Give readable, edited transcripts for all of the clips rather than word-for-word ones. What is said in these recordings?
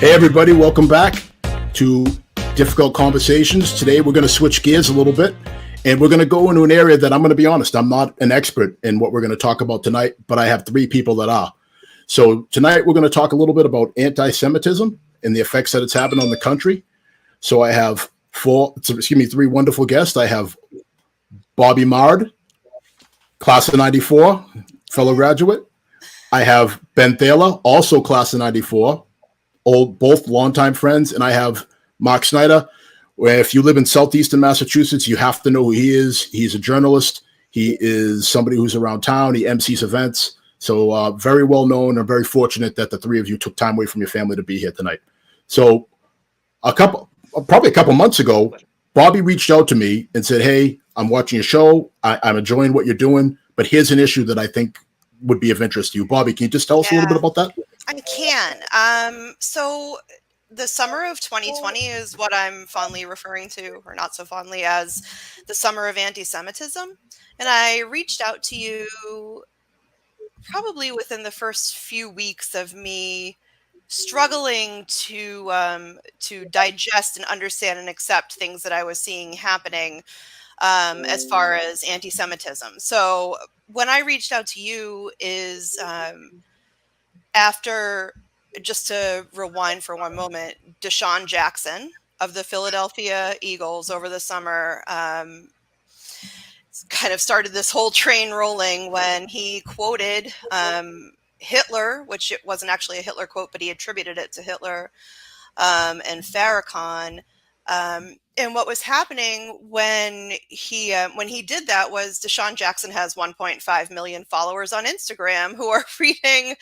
Hey everybody, welcome back to Difficult Conversations. Today we're going to switch gears a little bit and we're going to go into an area that I'm going to be honest, I'm not an expert in what we're going to talk about tonight, but I have three people that are. So tonight we're going to talk a little bit about anti-Semitism and the effects that it's having on the country. So I have three wonderful guests. I have Bobbi Mard, class of 94, fellow graduate. I have Ben Thaler, also class of 94, both longtime friends. And I have Mark Snyder, where if you live in southeastern Massachusetts, you have to know who he is. He's a journalist. He is somebody who's around town. He MCs events. So very well known and very fortunate that the three of you took time away from your family to be here tonight. So probably a couple months ago, Bobbi reached out to me and said, hey, I'm watching your show. I'm enjoying what you're doing, but here's an issue that I think would be of interest to you. Bobbi, can you just tell us a little bit about that? I can. So the summer of 2020 is what I'm fondly referring to, or not so fondly, as the summer of anti-Semitism. And I reached out to you probably within the first few weeks of me struggling to digest and understand and accept things that I was seeing happening as far as anti-Semitism. So when I reached out to you is after, just to rewind for one moment, Deshaun Jackson of the Philadelphia Eagles over the summer kind of started this whole train rolling when he quoted Hitler, which it wasn't actually a Hitler quote, but he attributed it to Hitler and Farrakhan. And what was happening when he did that was Deshaun Jackson has 1.5 million followers on Instagram who are reading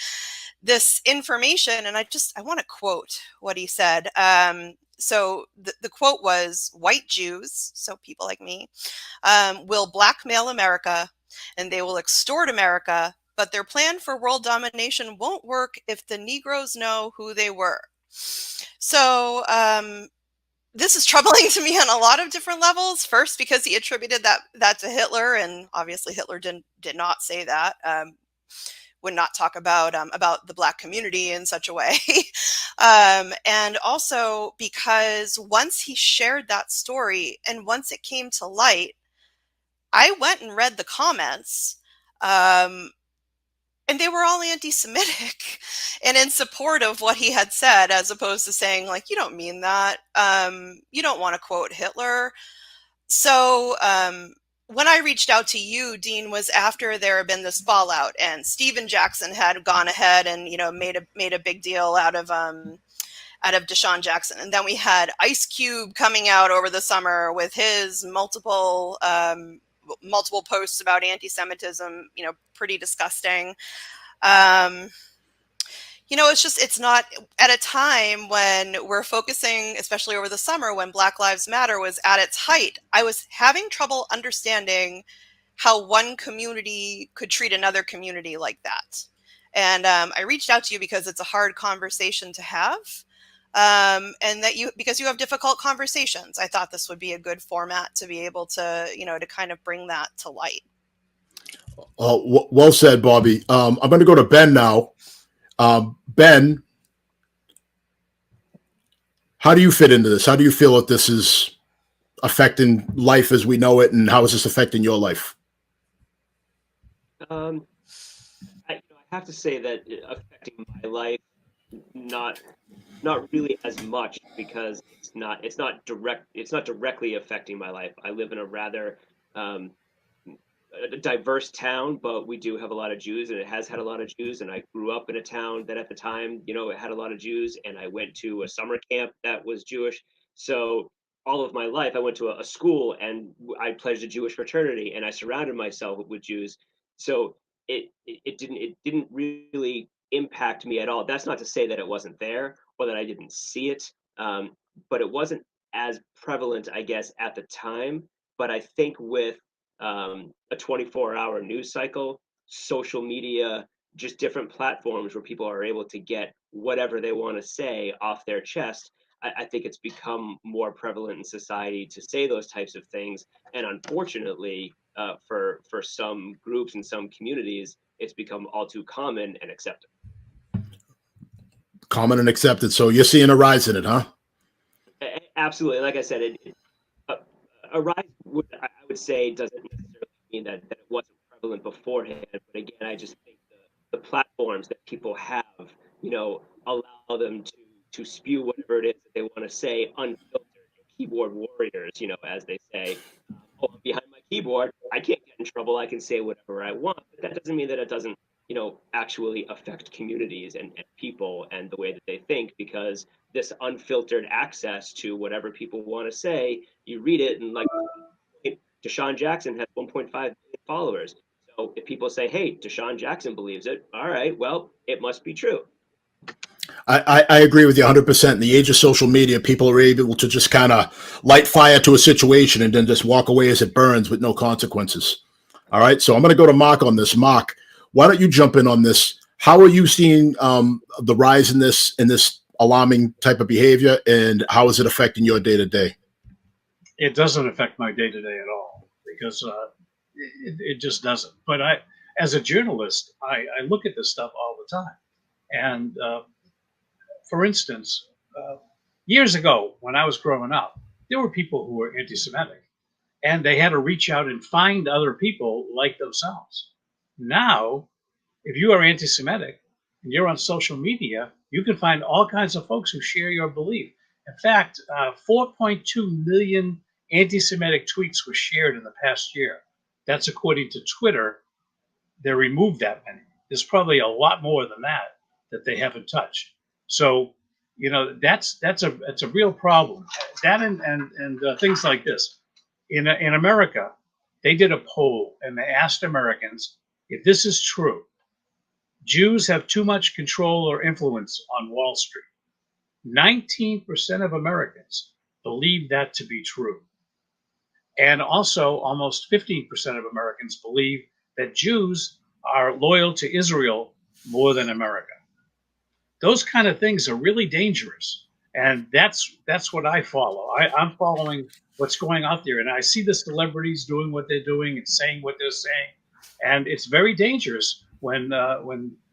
this information. And I want to quote what he said. So the quote was, white Jews, so people like me, will blackmail America and they will extort America, but their plan for world domination won't work if the Negroes know who they were. So this is troubling to me on a lot of different levels. First, because he attributed that to Hitler, and obviously Hitler did not say that. Would not talk about the Black community in such a way. And also because once he shared that story and once it came to light, I went and read the comments and they were all anti-Semitic and in support of what he had said, as opposed to saying, like, you don't mean that. You don't want to quote Hitler. So when I reached out to you, Dean, was after there had been this fallout and Steven Jackson had gone ahead and, made a big deal out of Deshaun Jackson. And then we had Ice Cube coming out over the summer with his multiple posts about anti-Semitism, pretty disgusting. It's not at a time when we're focusing, especially over the summer when Black Lives Matter was at its height. I was having trouble understanding how one community could treat another community like that. And I reached out to you because it's a hard conversation to have. And that because you have difficult conversations, I thought this would be a good format to be able to, to kind of bring that to light. Well said, Bobbi. I'm going to go to Ben now. Ben, how do you fit into this? How do you feel that this is affecting life as we know it, and how is this affecting your life? I have to say that affecting my life, not really as much, because it's not directly affecting my life. I live in a rather a diverse town, but we do have a lot of Jews, and it has had a lot of Jews. And I grew up in a town that at the time, it had a lot of Jews, and I went to a summer camp that was Jewish. So all of my life, I went to a school and I pledged a Jewish fraternity, and I surrounded myself with Jews. So it didn't really impact me at all. That's not to say that it wasn't there or that I didn't see it, but it wasn't as prevalent, I guess, at the time. But I think with a 24-hour news cycle, social media, just different platforms where people are able to get whatever they want to say off their chest, I think it's become more prevalent in society to say those types of things. And unfortunately, for some groups and some communities, it's become all too common and accepted. Common and accepted. So you're seeing a rise in it, huh? Absolutely. Like I said, a rise I would say doesn't necessarily mean that it wasn't prevalent beforehand. But again, I just think the platforms that people have, allow them to spew whatever it is that they want to say, unfiltered keyboard warriors, as they say. Oh, I'm behind my keyboard. I can't get in trouble. I can say whatever I want. But that doesn't mean that it doesn't, actually affect communities and people and the way that they think, because this unfiltered access to whatever people want to say, you read it, and like Deshaun Jackson has 1.5 million followers. So if people say, hey, Deshaun Jackson believes it, all right, well, it must be true. I agree with you 100%. In the age of social media, people are able to just kind of light fire to a situation and then just walk away as it burns with no consequences. All right. So I'm going to go to Mark on this. Mark, why don't you jump in on this? How are you seeing the rise in this alarming type of behavior, and how is it affecting your day to day? It doesn't affect my day to day at all, because it just doesn't. But as a journalist, I look at this stuff all the time. And for instance, years ago, when I was growing up, there were people who were anti-Semitic, and they had to reach out and find other people like themselves. Now, if you are anti-Semitic and you're on social media, you can find all kinds of folks who share your belief. In fact, 4.2 million anti-Semitic tweets were shared in the past year. That's according to Twitter. They removed that many. There's probably a lot more than that they haven't touched. So, that's a real problem. That and things like this. In America, they did a poll and they asked Americans if this is true. Jews have too much control or influence on Wall Street. 19% of Americans believe that to be true. And also, almost 15% of Americans believe that Jews are loyal to Israel more than America. Those kind of things are really dangerous. And that's what I follow. I'm following what's going out there. And I see the celebrities doing what they're doing and saying what they're saying. And it's very dangerous when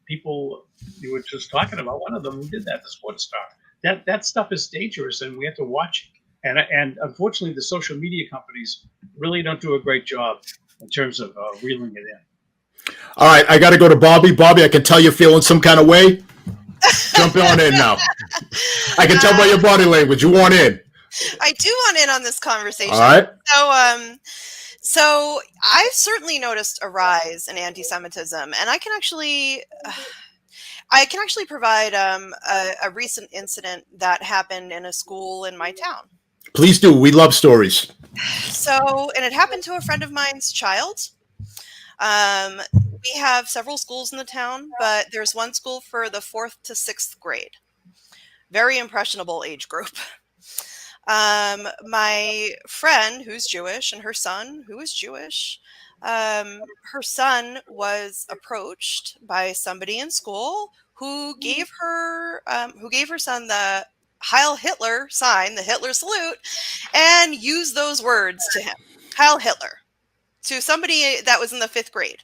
people, you were just talking about one of them who did that, the sports star. That stuff is dangerous, and we have to watch it. And unfortunately, the social media companies really don't do a great job in terms of reeling it in. All right, I got to go to Bobbi. Bobbi, I can tell you're feeling some kind of way. Jump on in now. I can tell by your body language. You want in. I do want in on this conversation. All right. So I've certainly noticed a rise in anti-Semitism, and I can actually provide a recent incident that happened in a school in my town. Please do. We love stories. So, and it happened to a friend of mine's child. We have several schools in the town, but there's one school for the 4th to 6th grade. Very impressionable age group. My friend, who's Jewish, and her son, who is Jewish, her son was approached by somebody in school who gave her son the Heil Hitler sign, the Hitler salute, and used those words to him, Heil Hitler, to somebody that was in the 5th grade.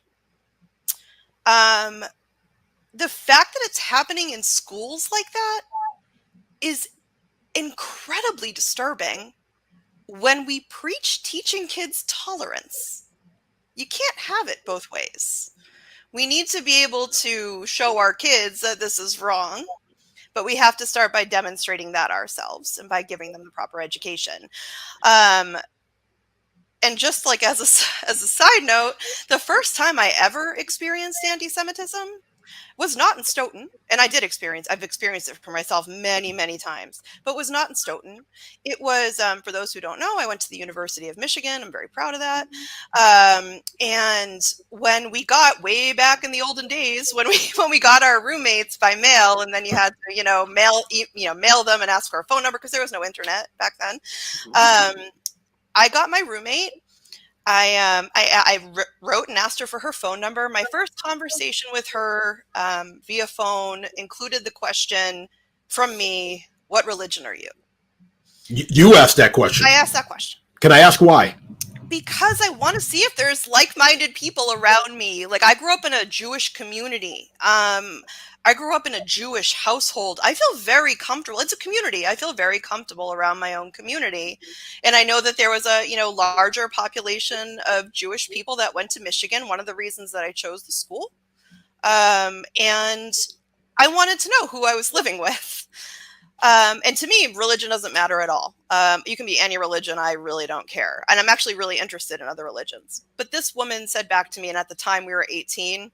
The fact that it's happening in schools like that is incredibly disturbing when we preach teaching kids tolerance. You can't have it both ways. We need to be able to show our kids that this is wrong, but we have to start by demonstrating that ourselves and by giving them the proper education. And just like as a side note, the first time I ever experienced anti-Semitism was not in Stoughton, and I've experienced it for myself many, many times, but was not in Stoughton. It was, for those who don't know, I went to the University of Michigan. I'm very proud of that. And when we got way back in the olden days, when we got our roommates by mail, and then you had to, mail them and ask for a phone number because there was no internet back then. I got my roommate. I wrote and asked her for her phone number. My first conversation with her via phone included the question from me, "What religion are you?" You asked that question. I asked that question. Can I ask why? Because I want to see if there's like-minded people around me. Like, I grew up in a Jewish community. I grew up in a Jewish household. I feel very comfortable. It's a community. I feel very comfortable around my own community. And I know that there was a, larger population of Jewish people that went to Michigan, one of the reasons that I chose the school. And I wanted to know who I was living with. And to me, religion doesn't matter at all. You can be any religion. I really don't care. And I'm actually really interested in other religions. But this woman said back to me, and at the time we were 18,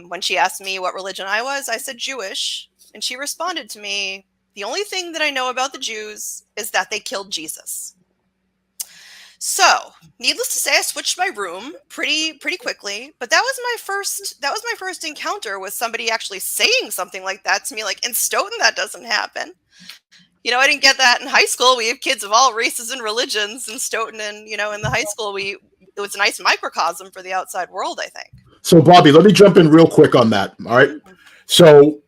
when she asked me what religion I was, I said Jewish. And she responded to me, the only thing that I know about the Jews is that they killed Jesus. So, needless to say, I switched my room pretty quickly, but that was my first encounter with somebody actually saying something like that to me. Like, in Stoughton, that doesn't happen. I didn't get that in high school. We have kids of all races and religions in Stoughton, and in the high school, it was a nice microcosm for the outside world, I think. So, Bobbi, let me jump in real quick on that. All right. So,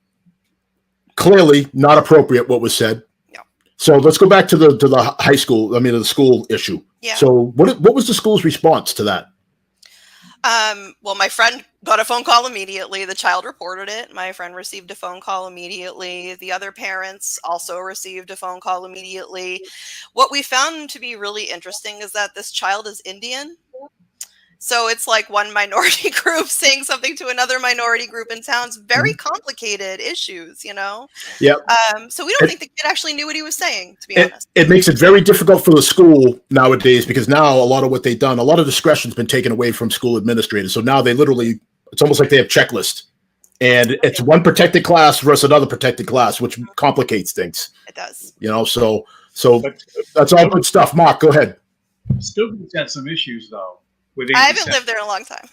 clearly not appropriate what was said. Yeah. So let's go back to the high school. The school issue. Yeah. So what was the school's response to that? Well, my friend got a phone call immediately. The child reported it. My friend received a phone call immediately. The other parents also received a phone call immediately. What we found to be really interesting is that this child is Indian. So it's like one minority group saying something to another minority group in town's very complicated issues, Yeah. So we don't think the kid actually knew what he was saying, to be honest. It makes it very difficult for the school nowadays, because now a lot of what they've done, a lot of discretion's been taken away from school administrators. So now it's almost like they have checklists, and it's one protected class versus another protected class, which complicates things. It does. So that's all good stuff. Mark, go ahead. Students had some issues though. I haven't lived there in a long time.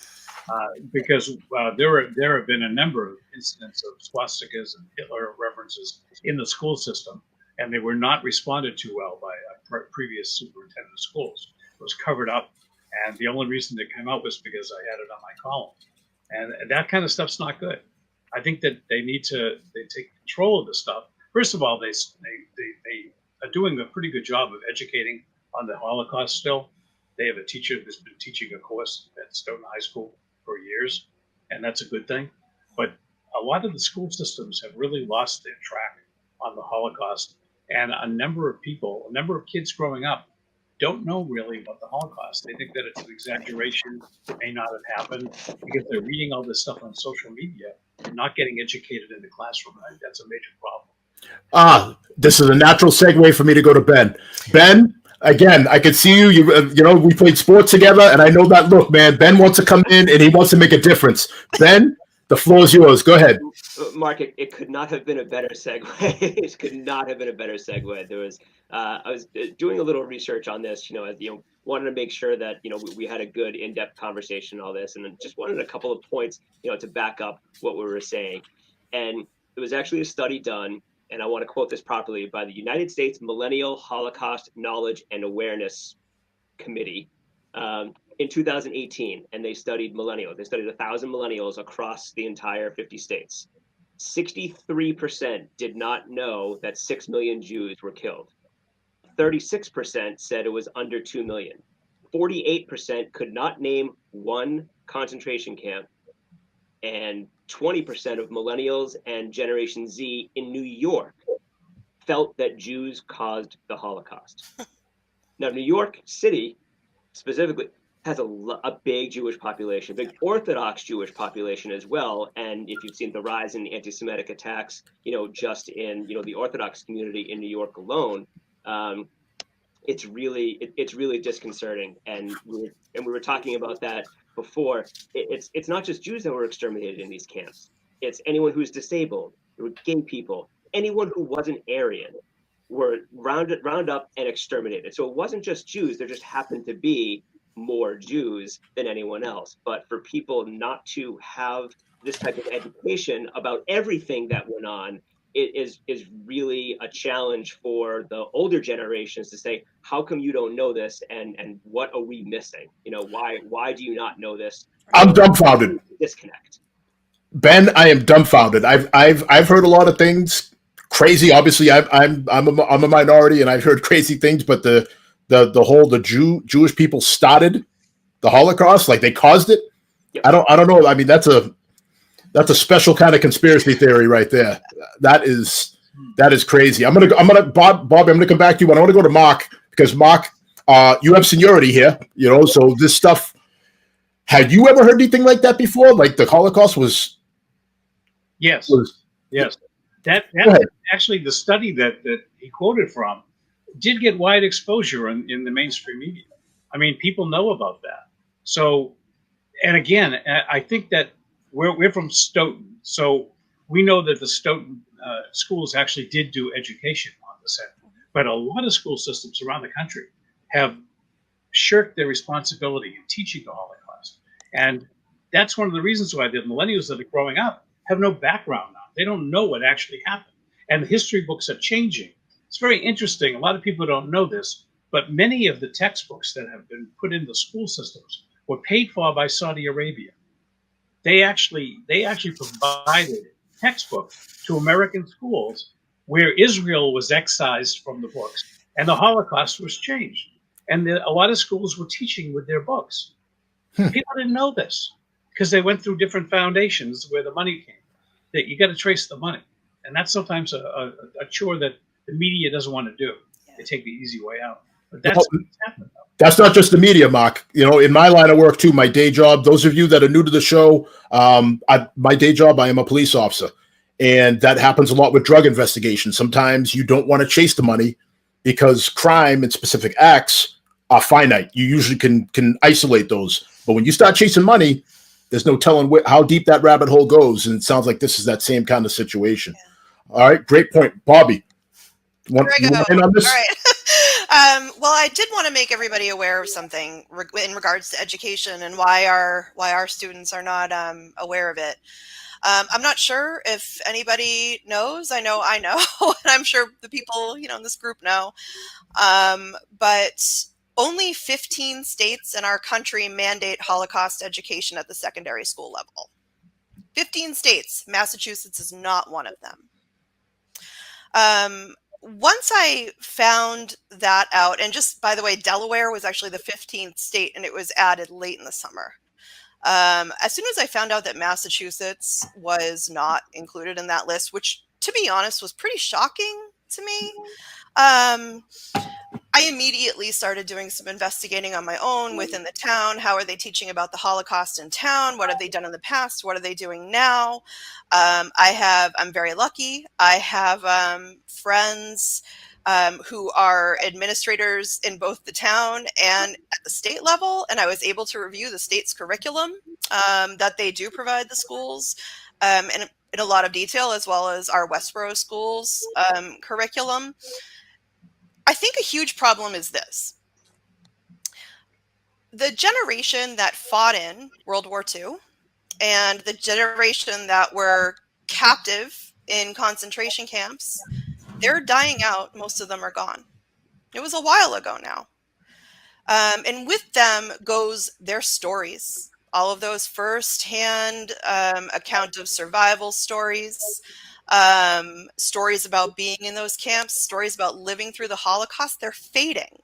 Because there have been a number of incidents of swastikas and Hitler references in the school system, and they were not responded to well by a previous superintendent of schools. It was covered up, and the only reason it came out was because I had it on my column. And that kind of stuff's not good. I think that they take control of the stuff. First of all, they are doing a pretty good job of educating on the Holocaust still. They have a teacher who's been teaching a course at Stoughton High School for years, and that's a good thing. But a lot of the school systems have really lost their track on the Holocaust, and a number of kids growing up don't know really about the Holocaust. They think that it's an exaggeration. It may not have happened because they're reading all this stuff on social media and not getting educated in the classroom. I think that's a major problem. This is a natural segue for me to go to Ben. Ben, again, I could see you. We played sports together, and I know that look, man. Ben wants to come in, and he wants to make a difference. Ben, the floor is yours. Go ahead. Mark, it could not have been a better segue. It could not have been a better segue. There was, I was doing a little research on this, wanted to make sure that, we had a good in-depth conversation on all this, and just wanted a couple of points, to back up what we were saying. And it was actually a study done, and I want to quote this properly, by the United States Millennial Holocaust Knowledge and Awareness Committee in 2018, and they studied millennials. They studied 1,000 millennials across the entire 50 states. 63% did not know that 6 million Jews were killed. 36% said it was under 2 million. 48% could not name one concentration camp. And 20% of millennials and Generation Z in New York felt that Jews caused the Holocaust. Now, New York City specifically has a big Jewish population, big Orthodox Jewish population as well. And if you've seen the rise in anti-Semitic attacks, just in the Orthodox community in New York alone, it's really disconcerting. And we were talking about that before. It's not just Jews that were exterminated in these camps. It's anyone who's disabled, gay people, anyone who wasn't Aryan were round up and exterminated. So it wasn't just Jews. There just happened to be more Jews than anyone else. But for people not to have this type of education about everything that went on, it is really a challenge for the older generations to say, how come you don't know this, and what are we missing? Why do you not know this? I'm dumbfounded. Disconnect. Ben, I am dumbfounded. I've heard a lot of things crazy. Obviously, I'm a minority, and I've heard crazy things. But the Jewish people started the Holocaust, like they caused it. Yep. I don't know. I mean, that's a special kind of conspiracy theory right there. That is crazy. Bobby, I'm gonna come back to you, but I want to go to Mark, because Mark, you have seniority here, so this stuff. Had you ever heard anything like that before? Like the Holocaust was? Yes. Yes. That actually, the study that he quoted from did get wide exposure in the mainstream media. I mean, people know about that. So, and again, I think that we're from Stoughton, so we know that the Stoughton schools actually did do education on this end. But a lot of school systems around the country have shirked their responsibility in teaching the Holocaust. And that's one of the reasons why the millennials that are growing up have no background now. They don't know what actually happened. And the history books are changing. It's very interesting. A lot of people don't know this, but many of the textbooks that have been put into school systems were paid for by Saudi Arabia. They actually provided textbooks to American schools where Israel was excised from the books and the Holocaust was changed. And a lot of schools were teaching with their books. People didn't know this because they went through different foundations where the money came. That you got to trace the money, and that's sometimes a chore that the media doesn't want to do. They take the easy way out. But that's what's happening. That's not just the media, Mark. In my line of work too, my day job. Those of you that are new to the show, my day job, I am a police officer, and that happens a lot with drug investigations. Sometimes you don't want to chase the money because crime and specific acts are finite. You usually can isolate those, but when you start chasing money, there's no telling how deep that rabbit hole goes, and it sounds like this is that same kind of situation. Yeah. All right, great point, Bobby. You on this? All right. Well, I did want to make everybody aware of something in regards to education and why our students are not aware of it. I'm not sure if anybody knows. I know, and I'm sure the people in this group know. But only 15 states in our country mandate Holocaust education at the secondary school level. 15 states. Massachusetts is not one of them. Once I found that out, and just by the way, Delaware was actually the 15th state, and it was added late in the summer. As soon as I found out that Massachusetts was not included in that list, which to be honest was pretty shocking to me, I immediately started doing some investigating on my own within the town. How are they teaching about the Holocaust in town? What have they done in the past? What are they doing now? I'm very lucky. I have friends who are administrators in both the town and at the state level, and I was able to review the state's curriculum that they do provide the schools in a lot of detail, as well as our Westboro schools curriculum. I think a huge problem is this. The generation that fought in World War II and the generation that were captive in concentration camps, they're dying out. Most of them are gone. It was a while ago now. And with them goes their stories. All of those firsthand account of survival stories, stories about being in those camps, stories about living through the Holocaust, they're fading.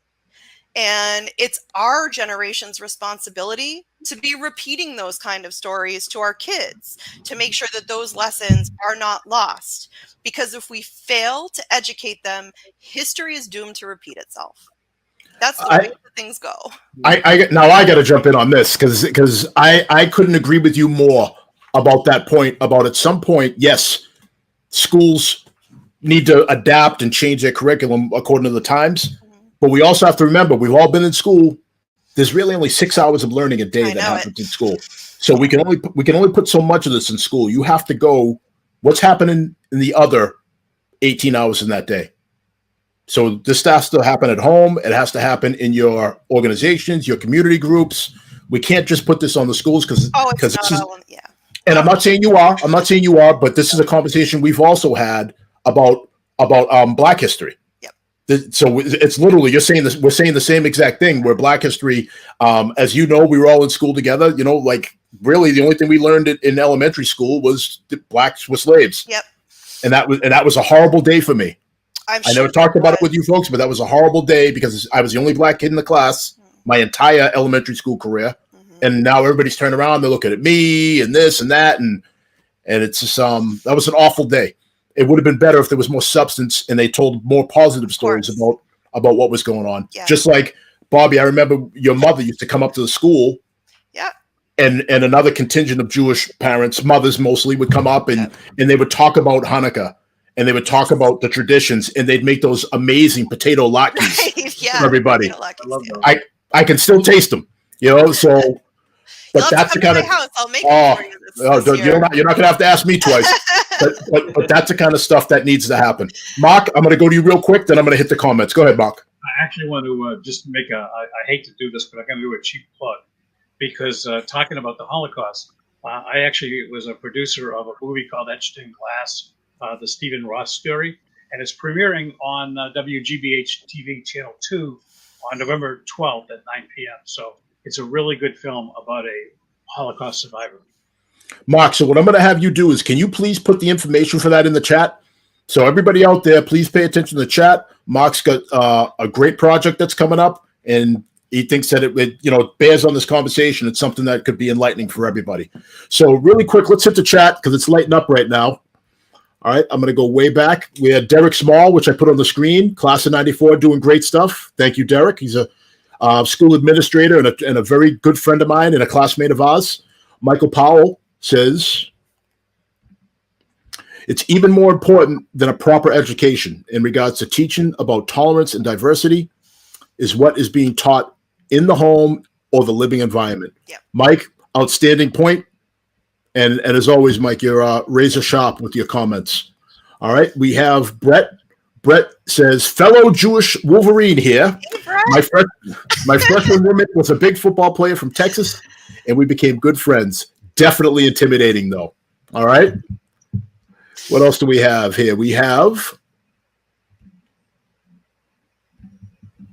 And it's our generation's responsibility to be repeating those kind of stories to our kids, to make sure that those lessons are not lost. Because if we fail to educate them, history is doomed to repeat itself. That's the way things go. I got to jump in on this because I couldn't agree with you more about that point. About at some point, yes, schools need to adapt and change their curriculum according to the times. But we also have to remember, we've all been in school. There's really only 6 hours of learning a day that happens in school. So we can only put so much of this in school. You have to go, what's happening in the other 18 hours in that day? So this has to happen at home. It has to happen in your organizations, your community groups. We can't just put this on the schools because And I'm not saying you are, but this is a conversation we've also had about Black history. So it's literally, we're saying the same exact thing, where Black history, as you know, we were all in school together, like really the only thing we learned in elementary school was that blacks were slaves. Yep. And that was a horrible day for me. I'm I sure never talked there about it was. with you folks, but that was a horrible day because I was the only black kid in the class my entire elementary school career. And now everybody's turned around, they're looking at me and this and that, and it's just that was an awful day. It would have been better if there was more substance and they told more positive stories about what was going on. Yeah. Just like Bobbi, I remember your mother used to come up to the school. Yeah. And another contingent of Jewish parents, mothers mostly, would come up and they would talk about Hanukkah and they would talk about the traditions and they'd make those amazing potato latkes Right, for everybody. I love those. I can still taste them, so. But You'll that's have to the come kind to of my house. I'll make it for you this you're year. not going to have to ask me twice. but that's the kind of stuff that needs to happen. Mark, I'm going to go to you real quick, then I'm going to hit the comments. Go ahead, Mark. I actually want to just make I hate to do this, but I'm going to do a cheap plug because talking about the Holocaust, I actually was a producer of a movie called Etched in Glass, the Stephen Ross story, and it's premiering on WGBH TV Channel 2 on November 12th at 9 p.m. So it's a really good film about a Holocaust survivor. Mark, so what I'm going to have you do is, can you please put the information for that in the chat? So everybody out there, please pay attention to the chat. Mark's got a great project that's coming up, and he thinks that it bears on this conversation. It's something that could be enlightening for everybody. So really quick, let's hit the chat because it's lighting up right now. All right, I'm going to go way back. We had Derek Small, which I put on the screen, class of 94, doing great stuff. Thank you, Derek. He's a school administrator and a very good friend of mine and a classmate of ours. Michael Powell says, it's even more important than a proper education in regards to teaching about tolerance and diversity is what is being taught in the home or the living environment. Yep. Mike, outstanding point. And as always, Mike, you're razor sharp with your comments. All right, we have Brett. Brett says, fellow Jewish Wolverine here. Hey, my freshman roommate was a big football player from Texas, and we became good friends. Definitely intimidating, though. All right. What else do we have here? We have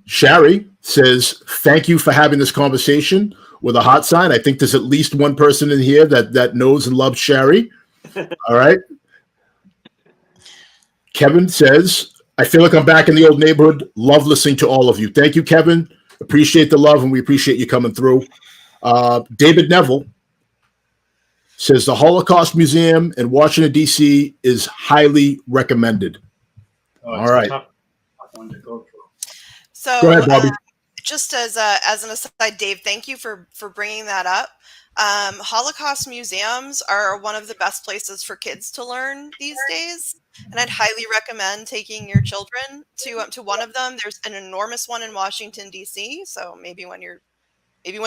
Shari says, thank you for having this conversation with a hot sign. I think there's at least one person in here that knows and loves Shari. All right. Kevin says, I feel like I'm back in the old neighborhood. Love listening to all of you. Thank you, Kevin. Appreciate the love, and we appreciate you coming through. David Neville says the Holocaust Museum in Washington, D.C. is highly recommended. All right. Tough one to go through. So, go ahead, Bobbi. Just as an aside, Dave, thank you for bringing that up. Holocaust museums are one of the best places for kids to learn these days, and I'd highly recommend taking your children to one of them. There's an enormous one in Washington, D.C., so maybe when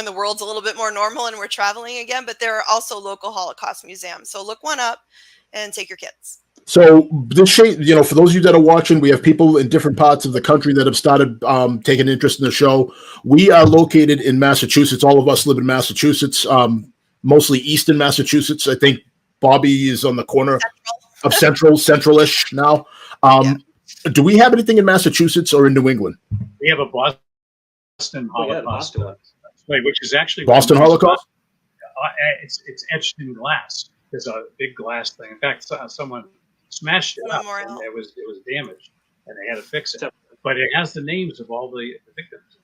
the world's a little bit more normal and we're traveling again, but there are also local Holocaust museums. So look one up and take your kids. So this for those of you that are watching, we have people in different parts of the country that have started taking interest in the show. We are located in Massachusetts. All of us live in Massachusetts, mostly Eastern Massachusetts. I think Bobbi is on the corner of central-ish now. Do we have anything in Massachusetts or in New England? We have a Boston Holocaust, which is actually Boston Holocaust. It's etched in glass. There's a big glass thing. In fact, someone smashed it up, and it was damaged, and they had to fix it. But it has the names of all the victims,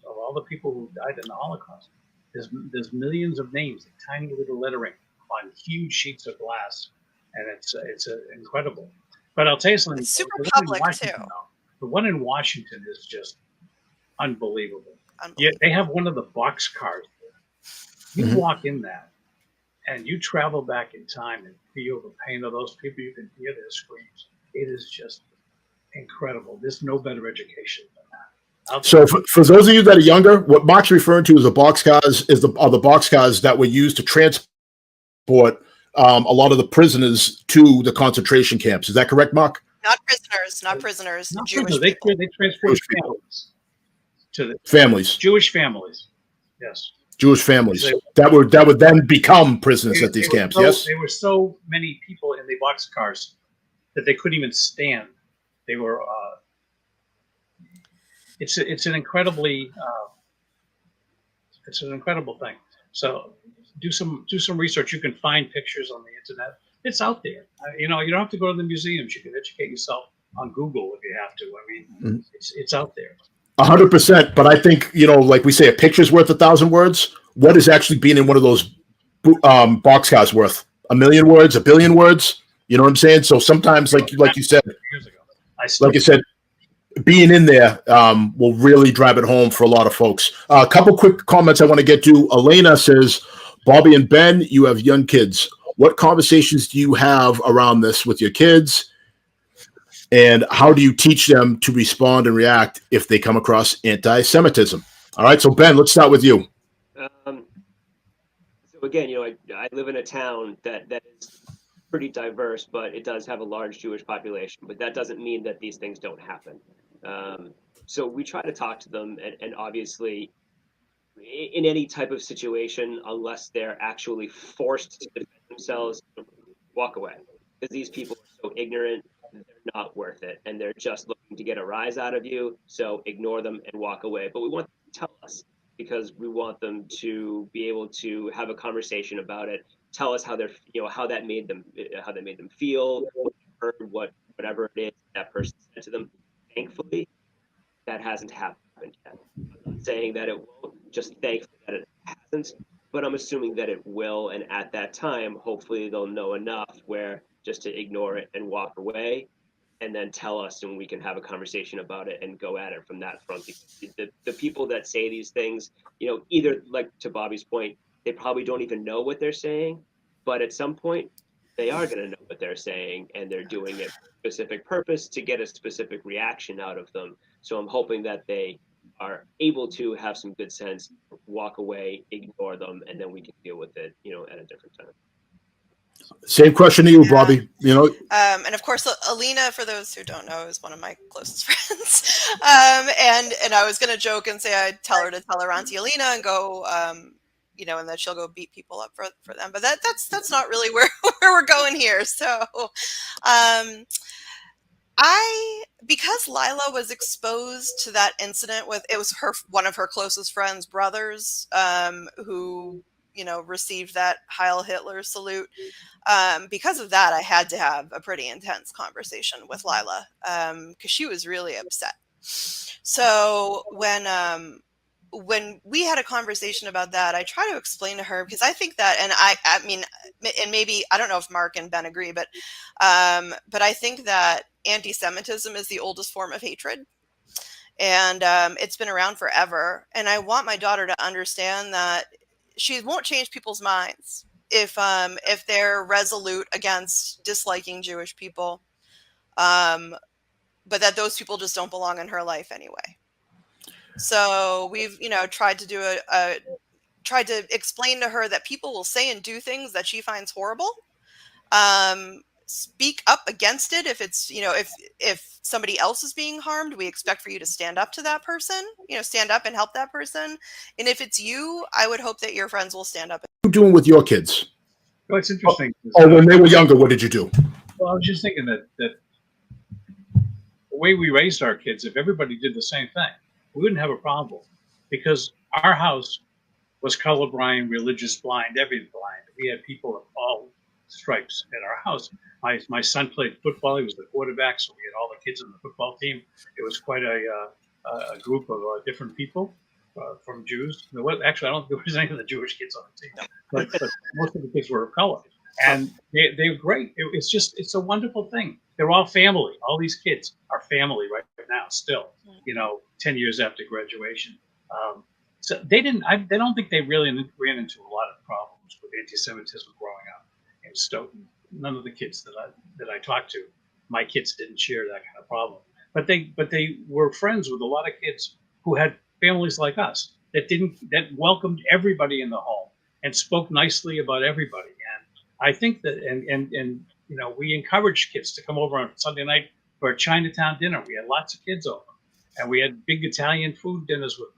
of all the people who died in the Holocaust. There's millions of names, tiny little lettering on huge sheets of glass, and it's incredible. But I'll tell you something. It's super public too. The one in Washington is just unbelievable. Yeah, they have one of the box cars there. You walk in that, and you travel back in time and feel the pain of those people. You can hear their screams. It is just incredible. There's no better education than that. So for those of you that are younger, what Mark's referring to as the boxcars are the boxcars that were used to transport a lot of the prisoners to the concentration camps. Is that correct, Mark? Not prisoners. Jewish they people. transport families to the families. Jewish families. Yes. Jewish families that would then become prisoners at these camps. Yes, there were so many people in the boxcars that they couldn't even stand. They were. It's an incredible thing. So do some research. You can find pictures on the internet. It's out there. You don't have to go to the museums. You can educate yourself on Google if you have to. I mean, it's out there. 100%. But I think, like we say, a picture's worth 1,000 words. What is actually being in one of those boxcars worth? 1,000,000 words, 1,000,000,000 words? You know what I'm saying? So sometimes, like you said, Years ago, being in there will really drive it home for a lot of folks. A couple quick comments I want to get to. Elena says, Bobbi and Ben, you have young kids. What conversations do you have around this with your kids? And how do you teach them to respond and react if they come across anti-Semitism? All right, so Ben, let's start with you. So again, I live in a town that is pretty diverse, but it does have a large Jewish population. But that doesn't mean that these things don't happen. So we try to talk to them, and obviously, in any type of situation, unless they're actually forced to defend themselves, walk away. Because these people are so ignorant, they're not worth it, and they're just looking to get a rise out of you. So ignore them and walk away. But we want them to tell us, because we want them to be able to have a conversation about it. Tell us how they're, how that made them feel, whatever it is that person said to them. Thankfully, that hasn't happened yet. I'm not saying that it won't, just thankfully that it hasn't, but I'm assuming that it will. And at that time, hopefully they'll know enough where just to ignore it and walk away, and then tell us, and we can have a conversation about it and go at it from that front. Because the people that say these things, either, like to Bobby's point, they probably don't even know what they're saying, but at some point they are going to know what they're saying, and they're doing it for a specific purpose to get a specific reaction out of them. So I'm hoping that they are able to have some good sense, walk away, ignore them, and then we can deal with it, at a different time. Same question to you, Bobby. And of course, Alina, for those who don't know, is one of my closest friends. And I was going to joke and say I'd tell her Auntie Alina and go, and that she'll go beat people up for them. But that's not really where we're going here. So, because Lila was exposed to that incident it was one of her closest friends' brothers, who received that Heil Hitler salute. Because of that, I had to have a pretty intense conversation with Lila, because she was really upset. So when we had a conversation about that, I try to explain to her, because I think that, and I mean, and maybe, I don't know if Mark and Ben agree, but I think that anti-Semitism is the oldest form of hatred. And it's been around forever. And I want my daughter to understand that she won't change people's minds if they're resolute against disliking Jewish people, but that those people just don't belong in her life anyway. So we've, tried to explain to her that people will say and do things that she finds horrible. Speak up against it if it's, if somebody else is being harmed. We expect for you to stand up to that person, stand up and help that person. And if it's you, I would hope that your friends will stand up. What are you doing with your kids? Well, it's interesting. When they were younger, what did you do? Well, I was just thinking that the way we raised our kids, if everybody did the same thing, we wouldn't have a problem, because our house was colorblind, religious blind, everything blind. We had people of all stripes at our house. My son played football. He was the quarterback, so we had all the kids on the football team. It was quite a group of different people from Jews. Actually, I don't think there was any of the Jewish kids on the team, but most of the kids were of color, and they were great. It's a wonderful thing. They're all family. All these kids are family right now, still. 10 years after graduation. So they don't think they really ran into a lot of problems with anti-Semitism growing up in Stoughton. None of the kids that I talked to, my kids didn't share that kind of problem. But they were friends with a lot of kids who had families like us that welcomed everybody in the home and spoke nicely about everybody. And I think that and we encouraged kids to come over on Sunday night for a Chinatown dinner. We had lots of kids over, and we had big Italian food dinners with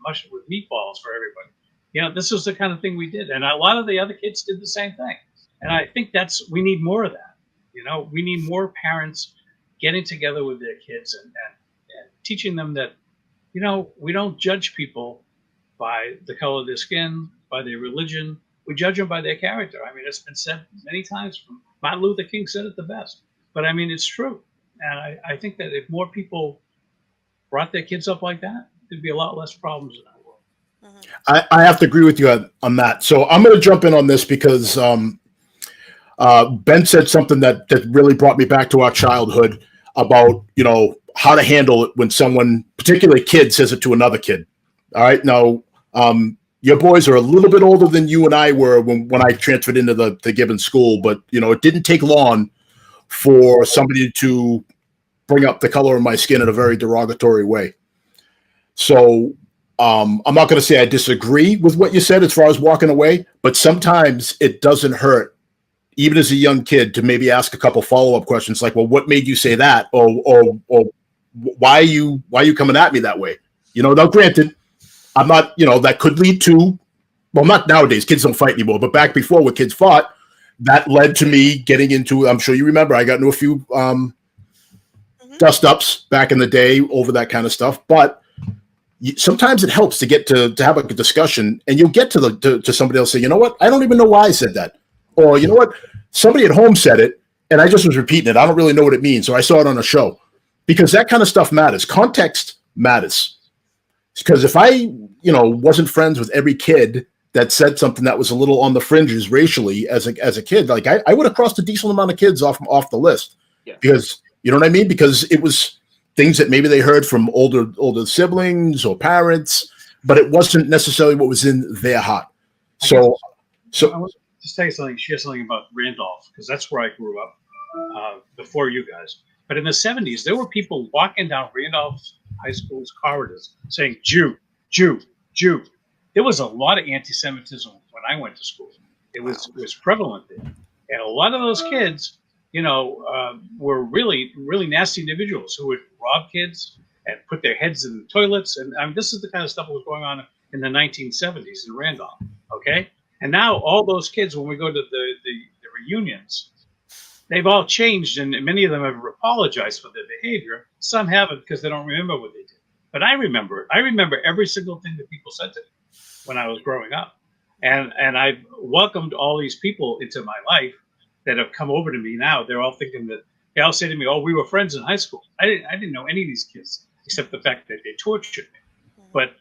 meatballs for everybody. This was the kind of thing we did, and a lot of the other kids did the same thing. And I think we need more of that. We need more parents getting together with their kids and teaching them that, we don't judge people by the color of their skin, by their religion. We judge them by their character. I mean, it's been said many times. Martin Luther King said it the best. But I mean, it's true. And I think that if more people brought their kids up like that, there'd be a lot less problems in our world. I have to agree with you on that. So I'm going to jump in on this because Ben said something that really brought me back to our childhood about, how to handle it when someone, particularly a kid, says it to another kid. All right. Now, your boys are a little bit older than you and I were when I transferred into the given school, but, it didn't take long for somebody to bring up the color of my skin in a very derogatory way. So I'm not going to say I disagree with what you said as far as walking away, but sometimes it doesn't hurt, even as a young kid, to maybe ask a couple follow-up questions like, well, what made you say that? Or why are you coming at me that way? Now granted, I'm not, that could lead to, well, not nowadays, kids don't fight anymore, but back before when kids fought, that led to me getting into, I'm sure you remember, I got into a few dust-ups back in the day over that kind of stuff. But sometimes it helps to get to have a discussion, and you'll get to somebody else say, you know what, I don't even know why I said that. Or, you know what, somebody at home said it, and I just was repeating it. I don't really know what it means, so I saw it on a show. Because that kind of stuff matters. Context matters. Because if I, wasn't friends with every kid that said something that was a little on the fringes racially as a kid, like I would have crossed a decent amount of kids off the list. Yeah. Because, you know what I mean? Because it was things that maybe they heard from older siblings or parents, but it wasn't necessarily what was in their heart. So I want to say something, share something about Randolph, because that's where I grew up before you guys. But in the 70s, there were people walking down Randolph High School's corridors saying, Jew, Jew, Jew. There was a lot of anti-Semitism when I went to school. It was prevalent there. And a lot of those kids, were really, really nasty individuals who would rob kids and put their heads in the toilets. And this is the kind of stuff that was going on in the 1970s in Randolph, okay? And now all those kids, when we go to the reunions, they've all changed, and many of them have apologized for their behavior. Some haven't because they don't remember what they did. But I remember it. I remember every single thing that people said to me when I was growing up. And I've welcomed all these people into my life that have come over to me now. They're all thinking that, they all say to me, oh, we were friends in high school. I didn't know any of these kids, except the fact that they tortured me. But,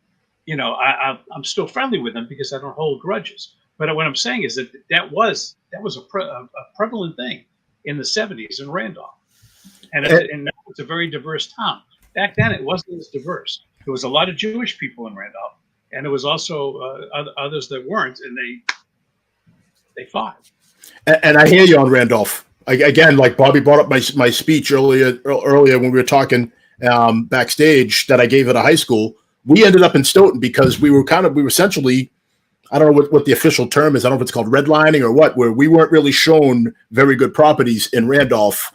I'm still friendly with them because I don't hold grudges. But what I'm saying is that was a prevalent thing in the 70s in Randolph. And now it's a very diverse town. Back then, it wasn't as diverse. There was a lot of Jewish people in Randolph, and there was also others that weren't, and they fought. And I hear you on Randolph. Again, like Bobby brought up my speech earlier when we were talking backstage that I gave at a high school. We ended up in Stoughton because we were essentially, I don't know what the official term is. I don't know if it's called redlining or what, where we weren't really shown very good properties in Randolph,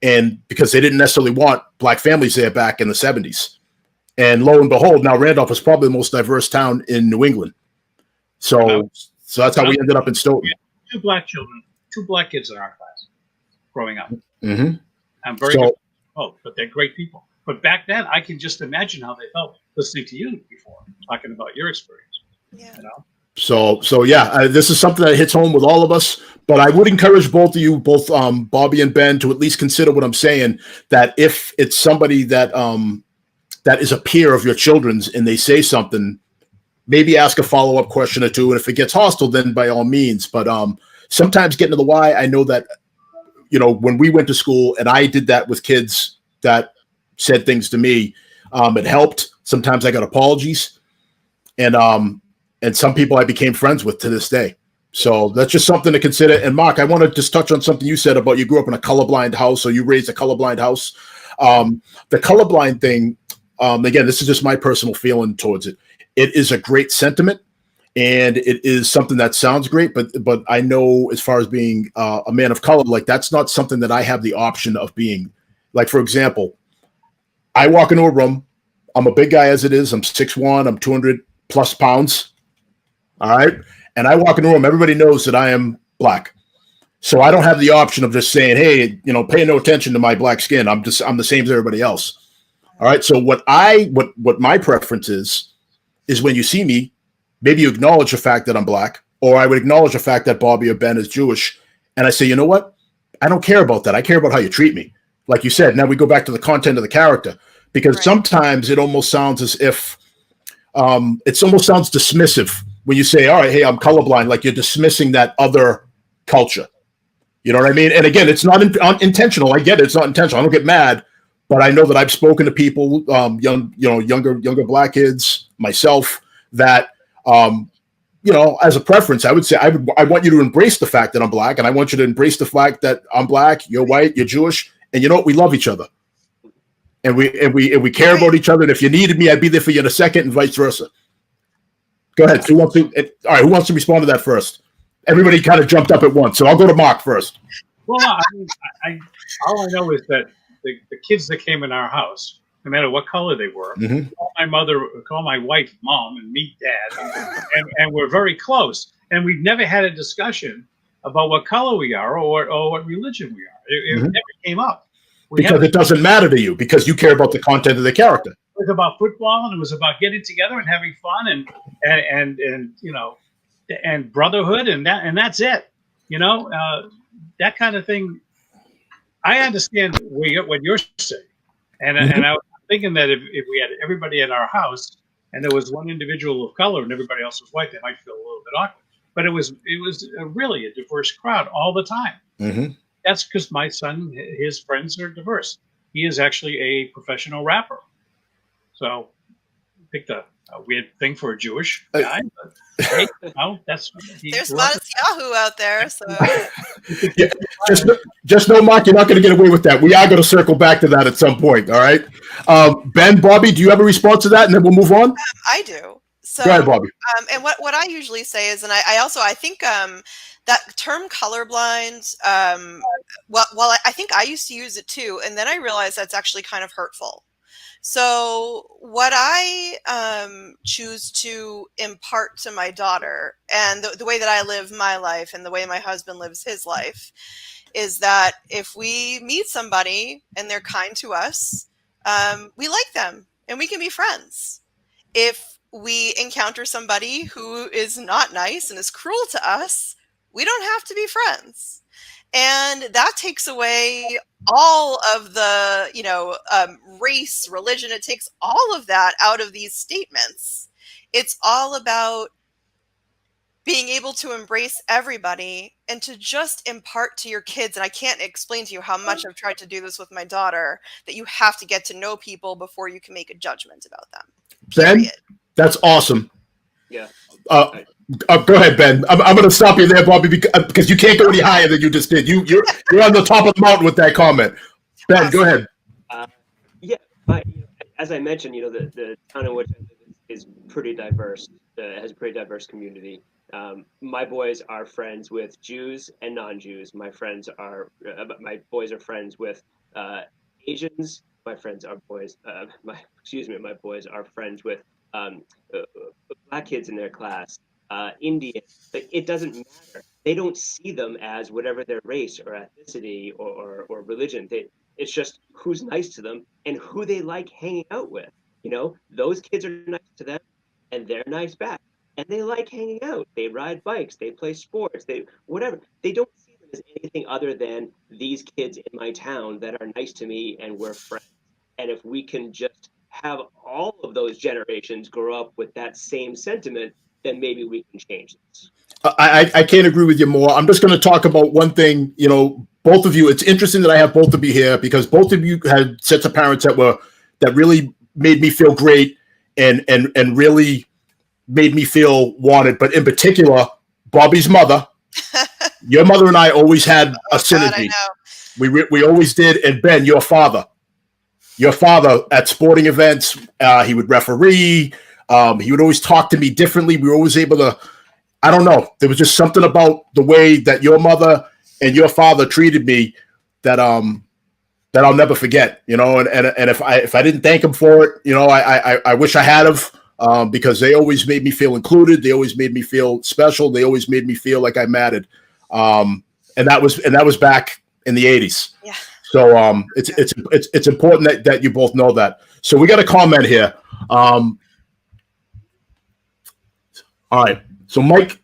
and because they didn't necessarily want black families there back in the 70s. And lo and behold, now Randolph is probably the most diverse town in New England. So that's how we ended up in Stoughton. Two black children, two black kids in our class growing up. Mm-hmm. I'm very good. Oh, but they're great people. But back then, I can just imagine how they felt listening to you before, talking about your experience. Yeah. So yeah, this is something that hits home with all of us. But I would encourage both of you, both Bobby and Ben, to at least consider what I'm saying. That if it's somebody that that is a peer of your children's and they say something, maybe ask a follow-up question or two. And if it gets hostile, then by all means. But sometimes getting to the why, I know that when we went to school and I did that with kids that said things to me, it helped. Sometimes I got apologies, and some people I became friends with to this day. So that's just something to consider. And Mark, I want to just touch on something you said about you grew up in a colorblind house, or you raised a colorblind house. The colorblind thing, again, this is just my personal feeling towards it. It is a great sentiment, and it is something that sounds great, but I know as far as being a man of color, like that's not something that I have the option of being. Like, for example, I walk into a room. I'm a big guy as it is. I'm 6'1". I'm 200 plus pounds. All right. And I walk in the room, everybody knows that I am black. So I don't have the option of just saying, hey, pay no attention to my black skin. I'm the same as everybody else. All right. So what my preference is when you see me, maybe you acknowledge the fact that I'm black, or I would acknowledge the fact that Bobby or Ben is Jewish. And I say, you know what? I don't care about that. I care about how you treat me. like you said. Now we go back to the content of the character, because Right. sometimes it almost sounds as if it almost sounds dismissive when you say, all right, hey, I'm colorblind, like you're dismissing that other culture. You know what I mean? And again, it's not intentional. I get it. It's not intentional. I don't get mad, but I know that I've spoken to people, younger black kids, myself, that, as a preference, I would say I want you to embrace the fact that I'm black, and I want you to embrace the fact that I'm black, you're white, you're Jewish, and you know what? We love each other, and we care about each other. And if you needed me, I'd be there for you in a second, and vice versa. Go ahead. Who wants to respond to that first? Everybody kind of jumped up at once, so I'll go to Mark first. Well, all I know is that the kids that came in our house, no matter what color they were, call my wife mom and me dad, and we're very close. And we've never had a discussion about what color we are or what religion we are. It never came up. Because it doesn't matter to you, because you care about the content of the character. It was about football, and it was about getting together and having fun and brotherhood, and that's it. That kind of thing. I understand what you're saying, and I was thinking that if we had everybody in our house and there was one individual of color and everybody else was white, they might feel a little bit awkward. But it was really a diverse crowd all the time. Mm-hmm. That's because my son, his friends are diverse. He is actually a professional rapper. So picked a weird thing for a Jewish guy. But, hey, there's a lot of Yahoo out there. So yeah, just know, Mark, you're not going to get away with that. We are going to circle back to that at some point. All right. Ben, Bobbi, do you have a response to that? And then we'll move on. I do. So, go ahead, Bobbi. And what I usually say is, and I think that term colorblind, well, I think I used to use it too, and then I realized that's actually kind of hurtful. So what I choose to impart to my daughter, and the way that I live my life and the way my husband lives his life, is that if we meet somebody and they're kind to us, we like them and we can be friends. If we encounter somebody who is not nice and is cruel to us, we don't have to be friends. And that takes away all of the, race, religion. It takes all of that out of these statements. It's all about being able to embrace everybody and to just impart to your kids. And I can't explain to you how much I've tried to do this with my daughter, that you have to get to know people before you can make a judgment about them. Ben, that's awesome. Yeah. Go ahead, Ben. I'm going to stop you there, Bobbi, because you can't go any higher than you just did. You're on the top of the mountain with that comment. Ben, awesome. Go ahead. But as I mentioned, the town in which I live is pretty diverse. It has a pretty diverse community. My boys are friends with Jews and non-Jews. My boys are friends with Asians. My boys are friends with black kids in their class. Indian, but it doesn't matter. They don't see them as whatever their race or ethnicity or religion. It's just who's nice to them and who they like hanging out with. Those kids are nice to them and they're nice back. And they like hanging out. They ride bikes, they play sports, whatever. They don't see them as anything other than these kids in my town that are nice to me and we're friends. And if we can just have all of those generations grow up with that same sentiment, then maybe we can change this. I can't agree with you more. I'm just going to talk about one thing. Both of you, it's interesting that I have both of you here, because both of you had sets of parents that really made me feel great and really made me feel wanted. But in particular, Bobbi's mother, your mother and I always had a synergy. We always did. And Ben, your father at sporting events, he would referee. He would always talk to me differently. We were always able to, I don't know. There was just something about the way that your mother and your father treated me that I'll never forget, and if I didn't thank them for it, I wish I had of, because they always made me feel included. They always made me feel special. They always made me feel like I mattered. And that was back in the 80s. Yeah. So it's important that you both know that. So we got a comment here. All right. So Mike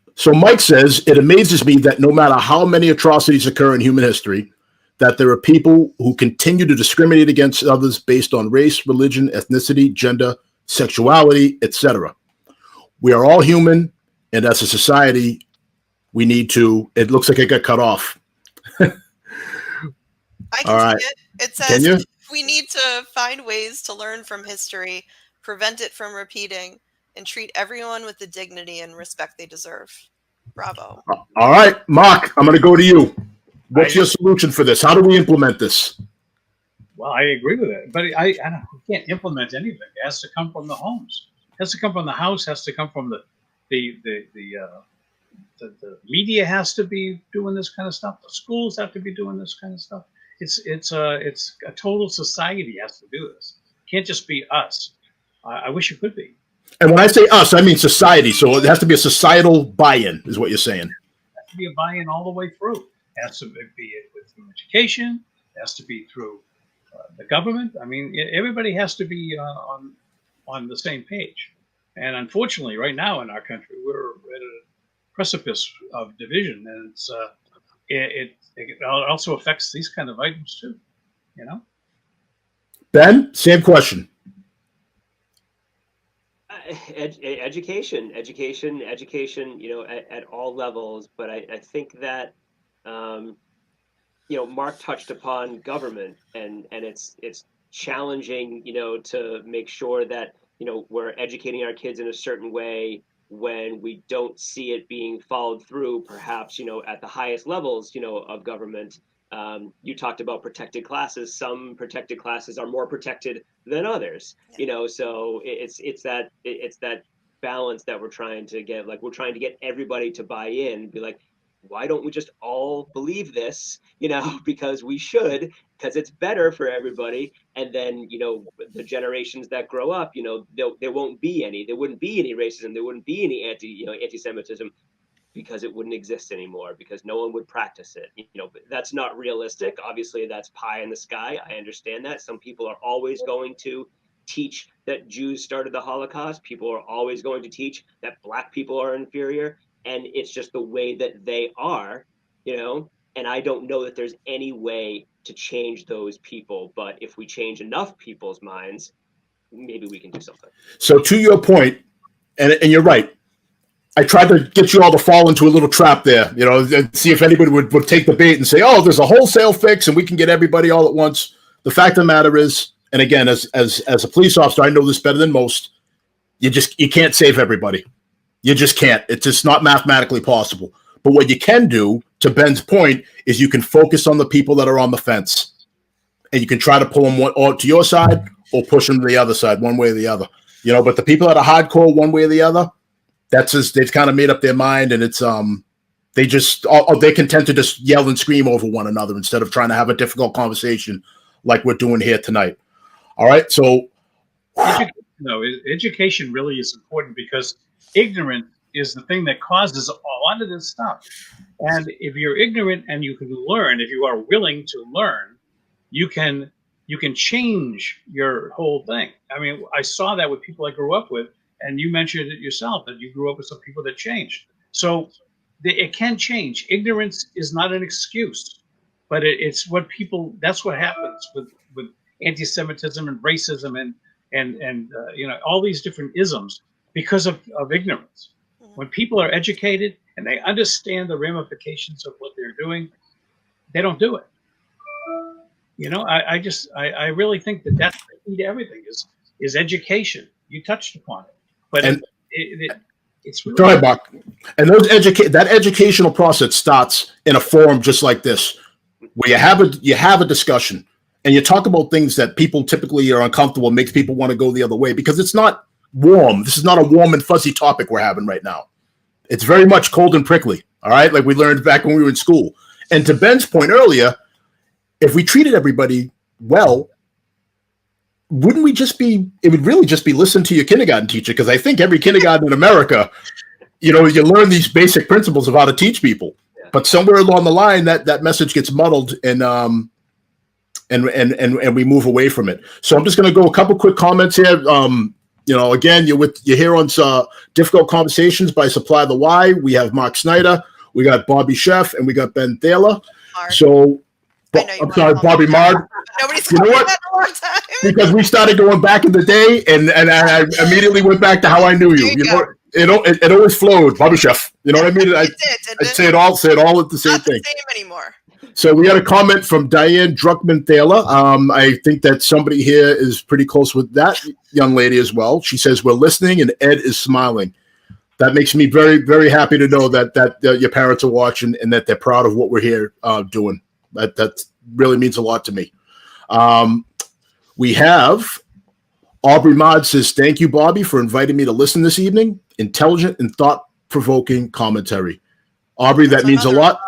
says, it amazes me that no matter how many atrocities occur in human history, that there are people who continue to discriminate against others based on race, religion, ethnicity, gender, sexuality, etc. We are all human, and as a society, we need to. It looks like it got cut off. I can All right. see it. It Can says you? we need to find ways to learn from history, prevent it from repeating, and treat everyone with the dignity and respect they deserve. Bravo. All right, Mark, I'm going to go to you. What's your solution for this? How do we implement this? Well, I agree with it, but I don't know. We can't implement anything. It has to come from the homes. It has to come from the house. Has to come from the media. Has to be doing this kind of stuff. The schools have to be doing this kind of stuff. It's a total society has to do this. It can't just be us. I wish it could be. And when I say us, I mean society. So it has to be a societal buy-in, is what you're saying. It has to be a buy-in all the way through. It has to be through education. It has to be through the government. I mean, everybody has to be on the same page. And unfortunately, right now in our country, we're at a precipice of division, and it also affects these kind of items too. You know. Ben, same question. Education, you know, at all levels. But I think that, you know, Mark touched upon government, and it's challenging, you know, to make sure that, you know, we're educating our kids in a certain way when we don't see it being followed through, perhaps, you know, at the highest levels, you know, of government. You talked about protected classes. Some protected classes are more protected than others, you know, so it's that balance that we're trying to get. Like, we're trying to get everybody to buy in, be like, why don't we just all believe this, you know, because we should, because it's better for everybody. And then, you know, the generations that grow up, you know, there wouldn't be any racism, there wouldn't be any anti-Semitism, because it wouldn't exist anymore, because no one would practice it. You know, but that's not realistic. Obviously, that's pie in the sky. I understand that. Some people are always going to teach that Jews started the Holocaust. People are always going to teach that Black people are inferior. And it's just the way that they are, you know, and I don't know that there's any way to change those people. But if we change enough people's minds, maybe we can do something. So to your point, and you're right, I tried to get you all to fall into a little trap there, you know, and see if anybody would take the bait and say, oh, there's a wholesale fix and we can get everybody all at once. The fact of the matter is, and again, as a police officer, I know this better than most, you can't save everybody. You just can't. It's just not mathematically possible. But what you can do, to Ben's point, is you can focus on the people that are on the fence, and you can try to pull them to your side or push them to the other side, one way or the other. You know, but the people that are hardcore one way or the other, that's just, they've kind of made up their mind, and it's they're content to just yell and scream over one another instead of trying to have a difficult conversation like we're doing here tonight. All right, so education really is important, because ignorance is the thing that causes a lot of this stuff. And if you're ignorant and you can learn, if you are willing to learn, you can change your whole thing. I mean, I saw that with people I grew up with, and you mentioned it yourself, that you grew up with some people that changed. So it can change. Ignorance is not an excuse, but it's what people, that's what happens with anti-Semitism and racism and you know, all these different isms, because of ignorance. When people are educated and they understand the ramifications of what they're doing, they don't do it. You know, I really think that's the key to everything is education. You touched upon it, but it's really. Go ahead, Mark. And that educational process starts in a forum just like this, where you have a discussion and you talk about things that people typically are uncomfortable, makes people want to go the other way, because it's not warm. This is not a warm and fuzzy topic we're having right now. It's very much cold and prickly. All right. Like we learned back when we were in school. And to Ben's point earlier, if we treated everybody well, it would really just be listen to your kindergarten teacher. Because I think every kindergarten in America, you know, you learn these basic principles of how to teach people, but somewhere along the line that message gets muddled and we move away from it. So I'm just going to go a couple quick comments here. You know, again, you're here on Difficult Conversations by Supply the Why. We have Mark Snyder, we got Bobbi Sheff, and we got Ben Thaler. So I know you I'm wanna sorry, call me Bobbi Mard. Nobody's You know called me what? that in a long time. Because we started going back in the day, and I immediately went back to how I knew you. There you You go. know, it always flowed. Bobbi Sheff. You know what I mean? It did, I didn't say it? it all at the same Not the thing. same anymore. So we had a comment from Diane Druckman Thaler. I think that somebody here is pretty close with that young lady as well. She says, we're listening and Ed is smiling. That makes me very, very happy to know that your parents are watching and that they're proud of what we're here doing. That really means a lot to me. We have Aubrey Mard says, thank you, Bobbi, for inviting me to listen this evening. Intelligent and thought-provoking commentary. Aubrey, that means a lot.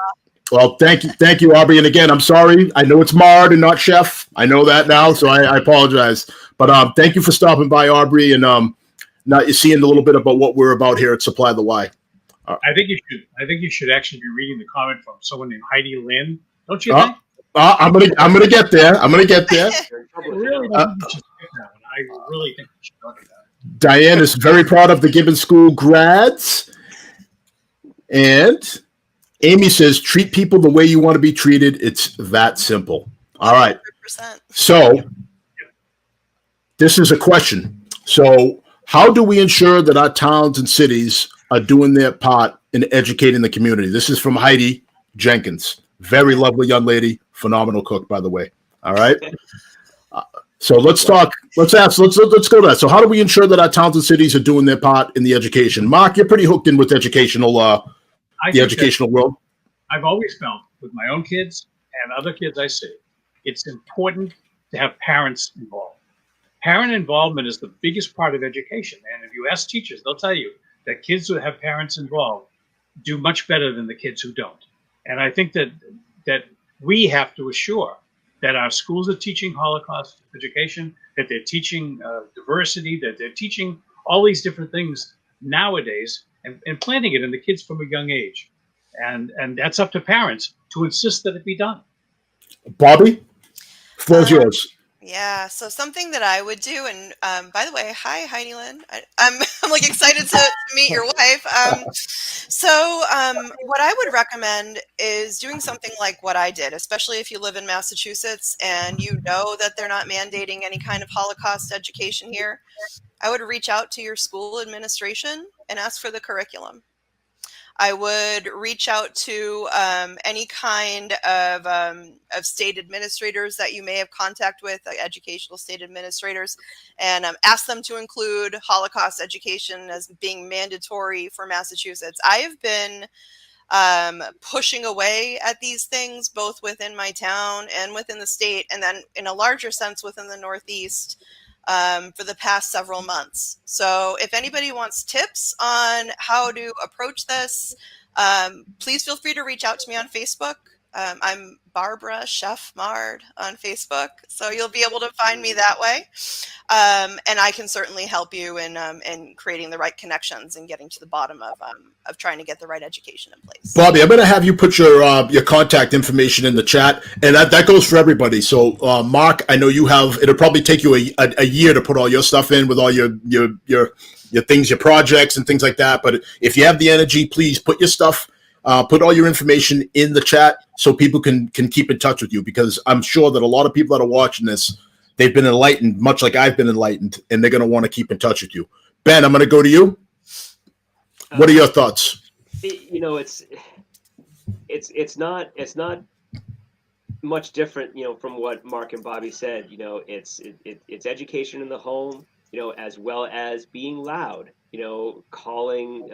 Well, thank you, Aubrey. And again, I'm sorry. I know it's Mard and not Sheff. I know that now, so I apologize. But thank you for stopping by, Aubrey, and now you're seeing a little bit about what we're about here at Supply the Y. I think you should actually be reading the comment from someone named Heidi Lynn. Don't you think? I'm gonna get there. I'm gonna get there. I really think you should skip that one. I really think you should look at that. Diane is very proud of the Gibbons School grads, and Amy says, treat people the way you want to be treated. It's that simple. All right. 100%. So this is a question. So how do we ensure that our towns and cities are doing their part in educating the community? This is from Heidi Jenkins. Very lovely young lady. Phenomenal cook, by the way. All right. So let's talk. Let's go to that. So how do we ensure that our towns and cities are doing their part in the education? Mark, you're pretty hooked in with educational the educational world. I've always felt with my own kids and other kids I see, it's important to have parents involved. Parent involvement is the biggest part of education. And if you ask teachers, they'll tell you that kids who have parents involved do much better than the kids who don't. And I think that we have to assure that our schools are teaching Holocaust education, that they're teaching diversity, that they're teaching all these different things nowadays and planting it in the kids from a young age. And that's up to parents to insist that it be done. Bobbi, floor's yours. Yeah, so something that I would do, and by the way, hi Heidi Lynn. I'm like excited to meet your wife. What I would recommend is doing something like what I did, especially if you live in Massachusetts and you know that they're not mandating any kind of Holocaust education here. I would reach out to your school administration and ask for the curriculum. I would reach out to any kind of state administrators that you may have contact with, like educational state administrators, and ask them to include Holocaust education as being mandatory for Massachusetts. I have been pushing away at these things, both within my town and within the state, and then in a larger sense within the Northeast, for the past several months. So if anybody wants tips on how to approach this, please feel free to reach out to me on Facebook. I'm Bobbi Sheff Mard on Facebook, so you'll be able to find me that way. And I can certainly help you in creating the right connections and getting to the bottom of trying to get the right education in place. Bobbi, I'm going to have you put your contact information in the chat, and that goes for everybody. So, Mark, I know you have. It'll probably take you a year to put all your stuff in with all your things, your projects, and things like that. But if you have the energy, please put your stuff. Put all your information in the chat so people can keep in touch with you, because I'm sure that a lot of people that are watching this, they've been enlightened, much like I've been enlightened, and they're going to want to keep in touch with you. Ben, I'm going to go to you. What are your thoughts? You know, it's not much different, you know, from what Mark and Bobbi said. You know, it's education in the home, you know, as well as being loud, you know, calling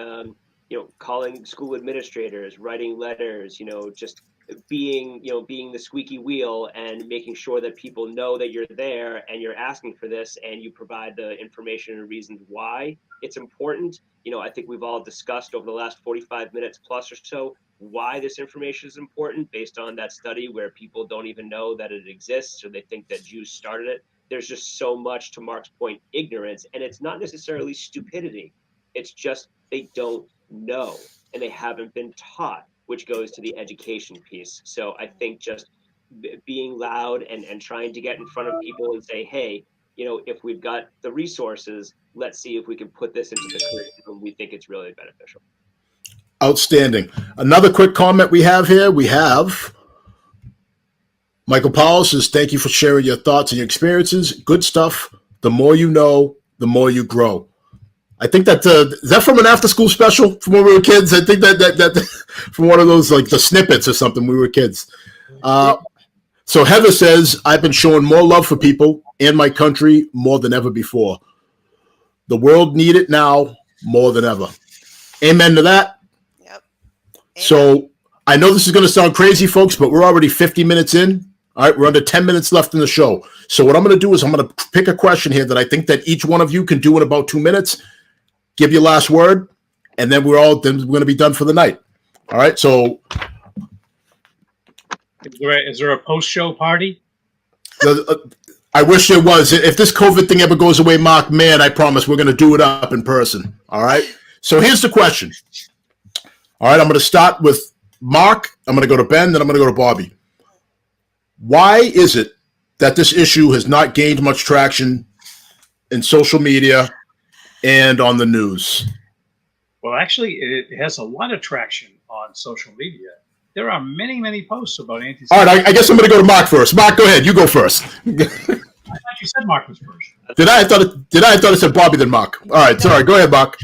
school administrators, writing letters, you know, just being the squeaky wheel and making sure that people know that you're there and you're asking for this and you provide the information and reasons why it's important. You know, I think we've all discussed over the last 45 minutes plus or so why this information is important based on that study where people don't even know that it exists or they think that Jews started it. There's just so much, to Mark's point, ignorance, and it's not necessarily stupidity. It's just they don't know and they haven't been taught, which goes to the education piece. So I think just being loud and trying to get in front of people and say, hey, you know, if we've got the resources, let's see if we can put this into the curriculum. We think it's really beneficial. Outstanding. Another quick comment we have here. We have Michael Powell says, thank you for sharing your thoughts and your experiences. Good stuff. The more you know, the more you grow. I think that is that from an after-school special from when we were kids? I think that from one of those, like the snippets or something when we were kids. So Heather says, I've been showing more love for people and my country more than ever before. The world needs it now more than ever. Amen to that. Yep. Amen. So I know this is going to sound crazy, folks, but we're already 50 minutes in. All right, we're under 10 minutes left in the show. So what I'm going to do is I'm going to pick a question here that I think that each one of you can do in about 2 minutes. Give your last word, and then we're going to be done for the night. All right, so is there a post-show party? I wish there was. If this COVID thing ever goes away, Mark, man, I promise we're going to do it up in person. All right, so here's the question. All right, I'm going to start with Mark. I'm going to go to Ben, then I'm going to go to Bobbi. Why is it that this issue has not gained much traction in social media and on the news? Well, actually, it has a lot of traction on social media. There are many, many posts about anti-Semitism. All right, I guess I'm going to go to Mark first. Mark, go ahead. You go first. I thought you said Mark was first. Did I? I thought it said Bobbi then Mark. All right, sorry. Go ahead, Mark.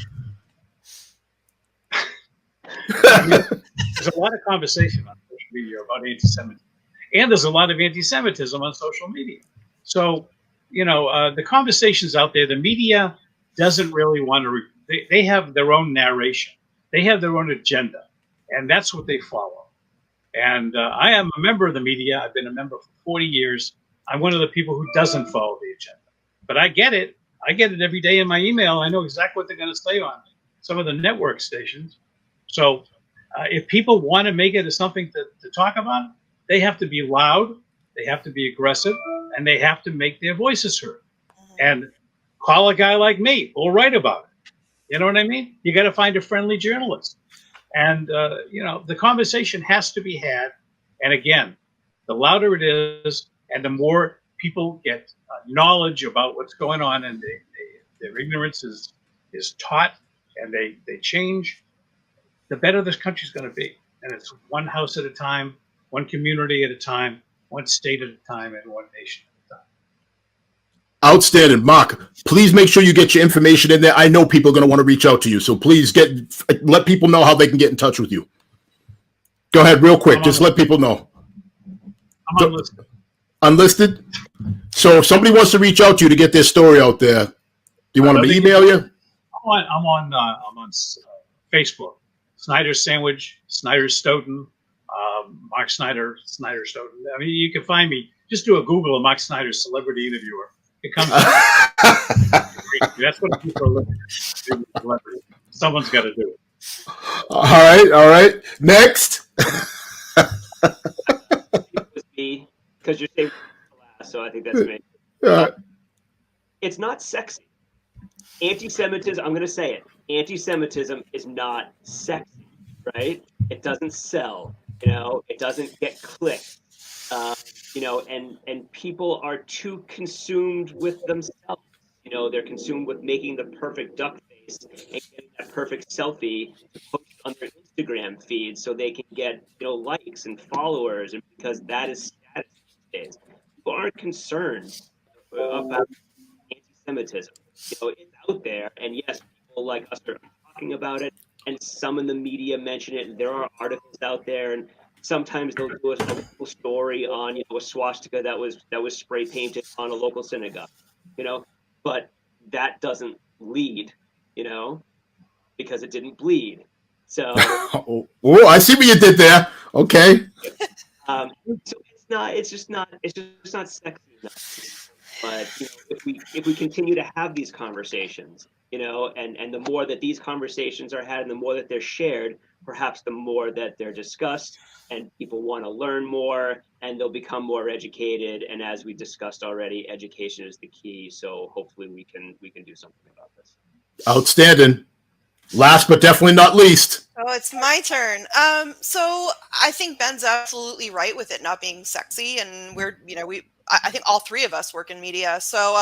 There's a lot of conversation on social media about anti-Semitism. And there's a lot of anti-Semitism on social media. So, the conversations out there, the media doesn't really want to, they have their own narration. They have their own agenda. And that's what they follow. And I am a member of the media. I've been a member for 40 years. I'm one of the people who doesn't follow the agenda. But I get it. I get it every day in my email. I know exactly what they're going to say on some of the network stations. So if people want to make it as something to talk about, they have to be loud, they have to be aggressive, and they have to make their voices heard. And call a guy like me, we'll write about it. You know what I mean? You got to find a friendly journalist. And, the conversation has to be had. And again, the louder it is, and the more people get knowledge about what's going on, and their ignorance is taught, and they change, the better this country's going to be. And it's one house at a time, one community at a time, one state at a time, and one nation at a time. Outstanding. Mark, please make sure you get your information in there. I know people are going to want to reach out to you, so please let people know how they can get in touch with you. Go ahead, real quick. Just let people know. I'm unlisted. Unlisted? So if somebody wants to reach out to you to get their story out there, do you want them to email you? I'm on Facebook. Snyder Sandwich, Snyder Stoughton, Mark Snyder, Snyder Stoughton. I mean, you can find me. Just do a Google of Mark Snyder celebrity interviewer. It comes up. That's what people are looking at. Someone's got to do it. All right. Next. Because you're saying last, so I think that's me. It's not sexy. Anti-Semitism, I'm going to say it. Anti-Semitism is not sexy, right? It doesn't sell, it doesn't get clicked, and people are too consumed with themselves. They're consumed with making the perfect duck face and getting that perfect selfie to post on their Instagram feed so they can get, likes and followers, and because that is status these days. People aren't concerned about anti-Semitism. It's out there, and yes, people like us are talking about it, and some in the media mention it. There are articles out there, and sometimes they'll do a local story on, a swastika that was spray painted on a local synagogue, but that doesn't lead, because it didn't bleed. So, I see what you did there. Okay. So it's just not sexy enough. But if we continue to have these conversations, and the more that these conversations are had and the more that they're shared, perhaps the more that they're discussed and people want to learn more and they'll become more educated. And as we discussed already, education is the key. So hopefully we can do something about this. Outstanding. Last but definitely not least. Oh, it's my turn. So I think Ben's absolutely right with it not being sexy, and I think all three of us work in media. So,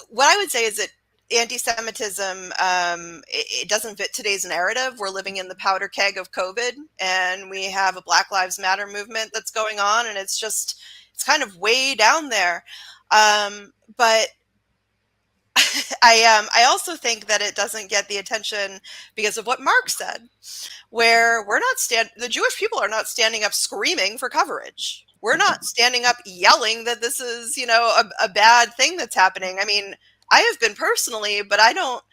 what I would say is that anti-Semitism, it doesn't fit today's narrative. We're living in the powder keg of COVID, and we have a Black Lives Matter movement that's going on, and it's kind of way down there. But I also think that it doesn't get the attention because of what Mark said, where the Jewish people are not standing up screaming for coverage. We're not standing up yelling that this is, a bad thing that's happening. I mean, I have been personally, but I don't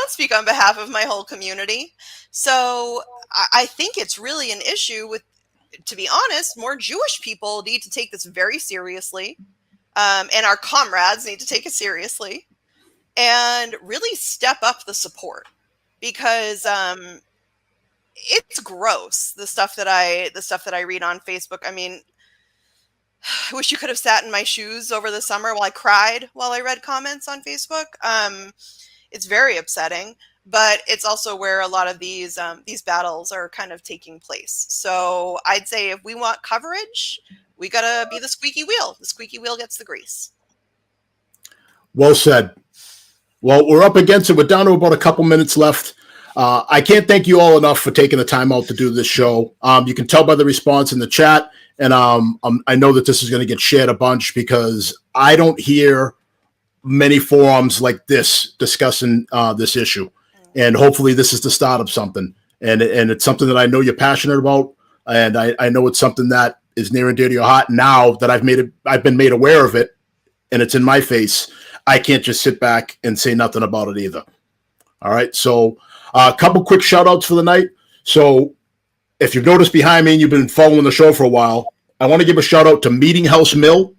speak on behalf of my whole community. So I think it's really an issue with, to be honest, more Jewish people need to take this very seriously. And our comrades need to take it seriously and really step up the support, because it's gross, the stuff that I read on Facebook. I mean, I wish you could have sat in my shoes over the summer while I cried while I read comments on Facebook. It's very upsetting, but it's also where a lot of these battles are kind of taking place. So I'd say if we want coverage, we gotta be the squeaky wheel. The squeaky wheel gets the grease. Well said. Well, we're up against it. We're down to about a couple minutes left. I can't thank you all enough for taking the time out to do this show. You can tell by the response in the chat, and I know that this is going to get shared a bunch because I don't hear many forums like this discussing this issue, and hopefully this is the start of something. And it's something that I know you're passionate about, and I know it's something that is near and dear to your heart. Now that I've been made aware of it, and it's in my face, I can't just sit back and say nothing about it either. All right, so a couple quick shout outs for the night. So if you've noticed behind me and you've been following the show for a while, I want to give a shout out to Meeting House Mill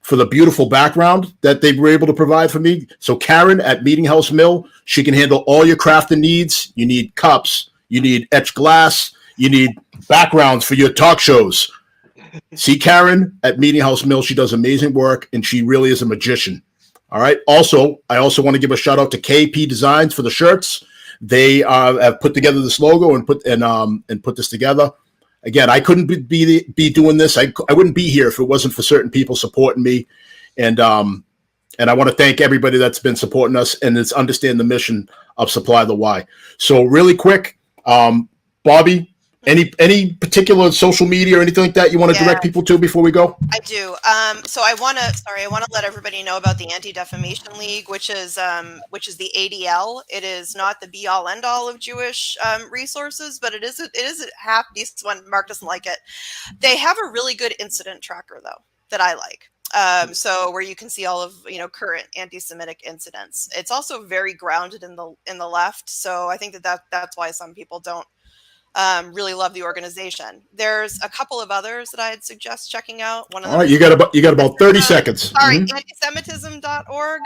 for the beautiful background that they were able to provide for me. So Karen at Meeting House Mill, she can handle all your crafting needs. You need cups, you need etched glass, you need backgrounds for your talk shows. See Karen at Meeting House Mill. She does amazing work, and she really is a magician. All right. Also, I also want to give a shout out to KP Designs for the shirts. They have put together this logo and put this together. Again, I couldn't be doing this. I wouldn't be here if it wasn't for certain people supporting me, and I want to thank everybody that's been supporting us and that's understand the mission of Supply the Why. So really quick, Bobbi, any particular social media or anything like that you want to direct people to before we go? I do. So I want to let everybody know about the Anti-Defamation League, which is the ADL. It is not the be all end all of Jewish resources, but it is a half decent one. Mark doesn't like it. They have a really good incident tracker though that I like. So where you can see all of current anti-Semitic incidents. It's also very grounded in the left. So I think that's why some people don't really love the organization. There's a couple of others that I'd suggest checking out. One of them. All right, you got about 30 seconds. Sorry, antisemitism.org.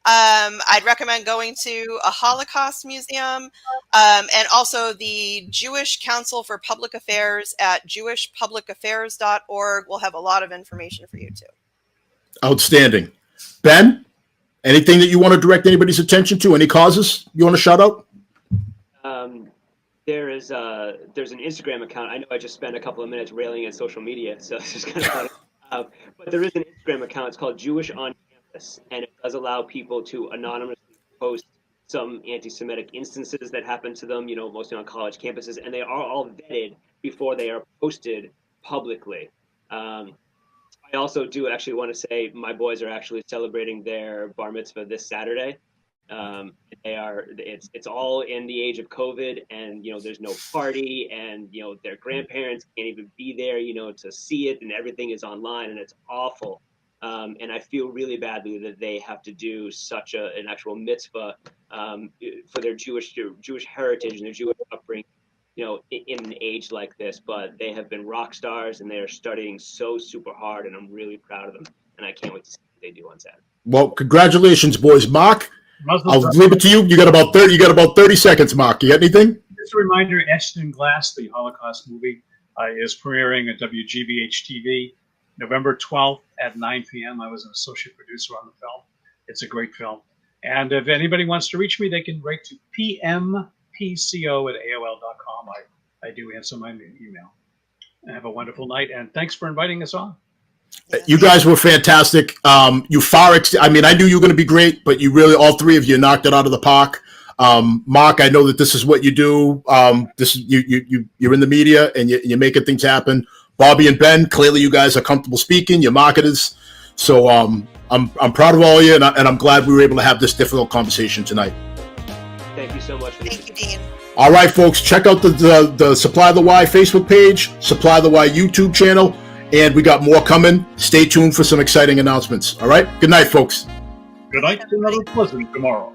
I'd recommend going to a Holocaust museum, and also the Jewish Council for Public Affairs at jewishpublicaffairs.org. We'll have a lot of information for you too. Outstanding. Ben, anything that you want to direct anybody's attention to? Any causes you want to shout out? There's an Instagram account. I know I just spent a couple of minutes railing at social media, so it's just kind of funny. But there is an Instagram account. It's called Jewish on Campus, and it does allow people to anonymously post some anti-Semitic instances that happen to them, mostly on college campuses, and they are all vetted before they are posted publicly. I also do actually want to say my boys are actually celebrating their bar mitzvah this Saturday. It's all in the age of COVID, and there's no party, and their grandparents can't even be there to see it, and everything is online, and it's awful. And I feel really badly that they have to do such an actual mitzvah for their Jewish heritage and their Jewish upbringing in an age like this. But they have been rock stars, and they are studying so super hard, and I'm really proud of them, and I can't wait to see what they do on Saturday. Well, congratulations, boys. Mark, I'll leave it to you. You got about 30 seconds, Mark. You got anything? Just a reminder, Etched in Glass, the Holocaust movie, is premiering at WGBH TV November 12th at 9 p.m. I was an associate producer on the film. It's a great film. And if anybody wants to reach me, they can write to pmpco@aol.com. I do answer my email. Have a wonderful night, and thanks for inviting us on. You guys were fantastic. You I mean, I knew you were going to be great, but you really, all three of you knocked it out of the park. Mark, I know that this is what you do. You're in the media and you're making things happen. Bobbi and Ben, clearly you guys are comfortable speaking. You're marketers. So I'm proud of all of you, and I'm glad we were able to have this difficult conversation tonight. Thank you so much. Thank you, Dean. All right, folks, check out the Supply the Why Facebook page, Supply the Why YouTube channel, and we got more coming. Stay tuned for some exciting announcements. All right, good night, folks. Good night. Another pleasant tomorrow.